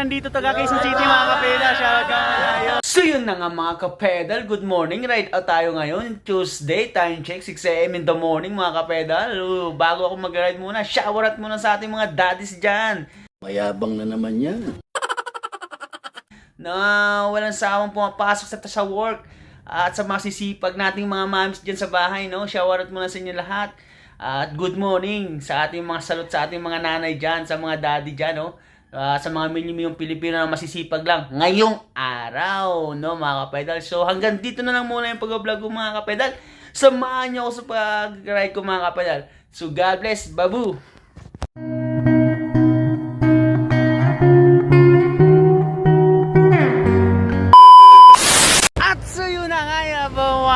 dito taga Quezon City mga kapedal. Shoutout ka tayo. So yun na nga mga kapedal, good morning. Ride out tayo ngayon, Tuesday, time check, 6 AM in the morning mga kapedal. Bago ako mag-ride muna, shoutout muna sa ating mga daddies dyan. Mayabang na naman yan. Na walang sawang pumapasok sa work. At sa mga sisipag nating mga moms dyan sa bahay, no? Shoutout muna sa inyo lahat. At good morning sa ating mga salute sa ating mga nanay dyan, sa mga daddy dyan, no? Sa mga milyong Pilipino na masisipag lang ngayong araw, no mga kapedal. So hanggang dito na lang muna yung pag-vlog ko mga kapedal. Samahan niyo ako sa pag-ride ko mga kapedal. So God bless, babu!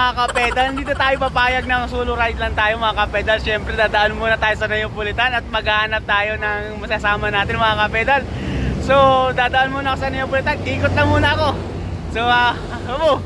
Mga kapedal, dito tayo papayag ng solo ride lang tayo mga kapedal. Siyempre dadaan muna tayo sa Neopolitan at maghahanap tayo ng masasama natin mga kapedal. So dadaan muna ako sa Neopolitan, ikot na muna ako. So abo.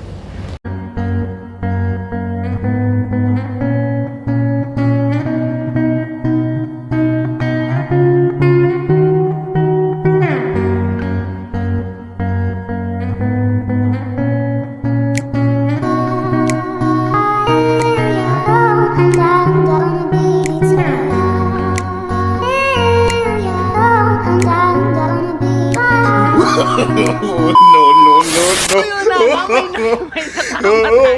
No.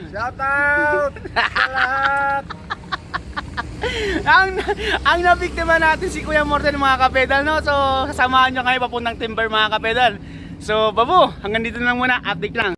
Shout out sa lahat. ang nabiktima natin si Kuya Morten mga kapedal, no? So sasamahan nyo kayo papuntang Timber mga kapedal. So babu, hanggang dito na lang muna, update lang.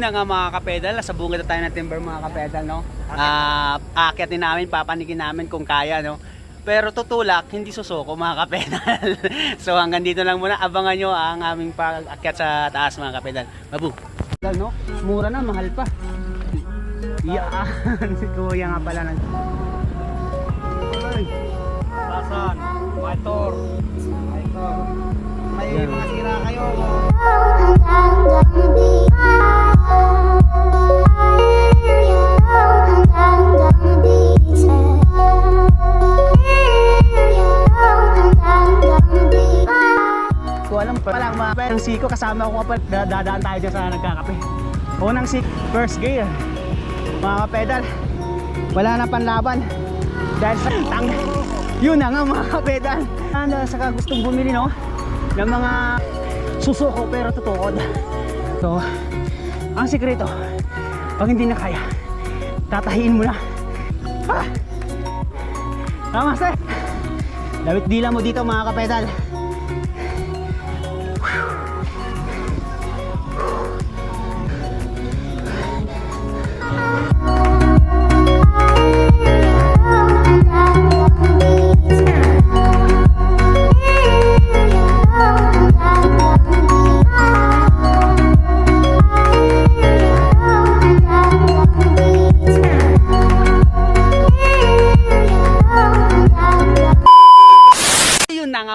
Nga mga kapedal, sa bungad na tayo ng Timber mga kapedal, no? Aakyatin namin, papanikin namin kung kaya, no? Pero tutulak, hindi susuko mga kapedal. So hanggang dito lang muna, abangan nyo ang aming pag-akyat sa taas mga kapedal. Babu! No? Mura na, mahal pa. Iyaan, si Kuya nga pala ng... Pasan, motor. May mga sira kayo. Walang mga siko, kasama ko pa dadaan tayo dyan sa nagkakape. Unang siko, first gear mga kapedal, wala na panlaban dahil sa tang. Yun na nga mga kapedal, saka gustong bumili, no, ng mga susuko pero tutukod. So ang sikreto, pag hindi na kaya, tatahiin mo na. Tama sir, lawit dila mo dito mga kapedal.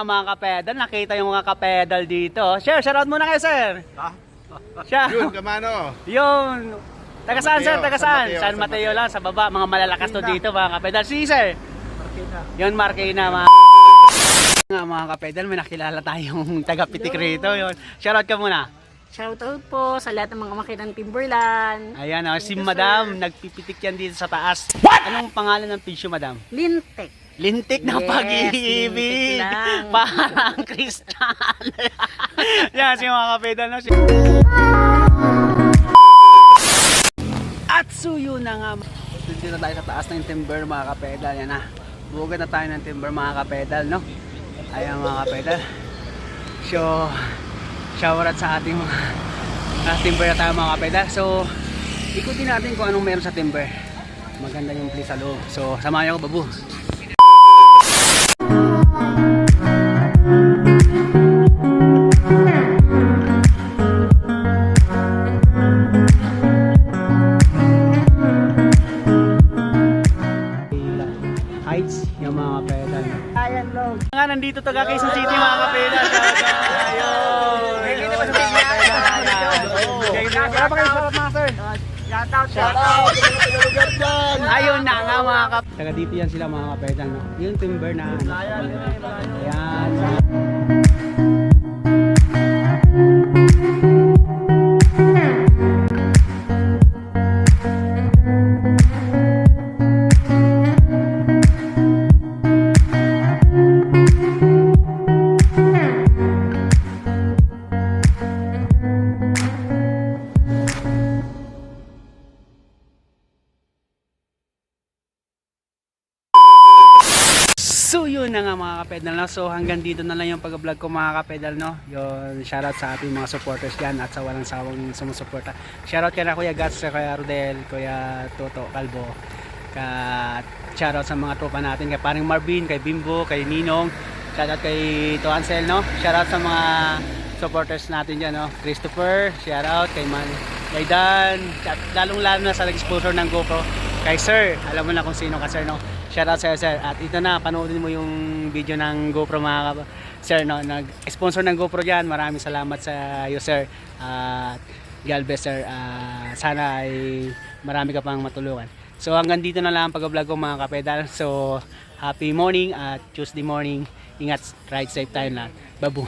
Mga kapedal, nakita yung mga kapedal dito. Sir, shoutout muna kayo sir. Siya. Yun, kamano. Yun. Taga saan sir? Taga saan? San Mateo lang, sa baba. Mga malalakas to dito mga kapedal. Si sir. Yun, Marquina mga kapedal. May nakilala tayong taga Pitik rito. Yun. Shoutout ka muna. Shoutout po sa lahat ng mga makinang Timberland. Ayan, si Thank you, Madam, sir. nagpipitik yan dito sa taas. Anong pangalan ng tissue, Madam? Lintek. Lintik ng Yes, pag-ibig. lintik lang. Parang Christian. Yan, si mga kapedal. No? At suyo na nga. Dito na tayo sa taas ng timber, mga kapedal. Yan na. Bugad na tayo ng timber, mga kapedal. No? Ayan, mga kapedal. So, shower out sa ating mga timber na tayo, mga kapedal. So, ikutin natin kung anong meron sa timber. Maganda yung place sa loob. So, samahan niyo ako, babu. Heights, yung mga kapedal. Ayan, Log. Nga, nandito taga Quezon City, mga kapedal. Ayun! Ayun na nga, mga kap. Taga dito yan sila, mga kapedal. No? Yung timber na ayan. So yun na nga, mga kapedal, no? So hanggang dito na lang yung pag-vlog ko, mga kapedal, no? Yun, shoutout sa ating mga supporters dyan at sa walang sawang sumusuporta. Shoutout kay na Kuya Gats, Kuya Rodel, Kuya Toto Calvo. Shoutout sa mga tropa natin, kay paring Marvin, kay Bimbo, kay Ninong. Shoutout kay Tuancel, no? Shoutout sa mga supporters natin dyan, no? Christopher, shoutout kay kay Dan, at lalong-lalo na sa nag-sponsor ng GoPro, kay Sir. Alam mo na kung sino ka, Sir, no? Shoutout sa'yo, Sir. At ito na, panoodin mo yung video ng GoPro, mga Sir, no? Nag-sponsor ng GoPro dyan. Maraming salamat sa iyo, Sir. At God bless, Sir. Sana ay marami ka pang matulungan. So hanggang dito na lang ang pag-vlog ko, mga kapedal. So happy morning at Tuesday morning. Ingat, ride safe tayo lahat. Babu.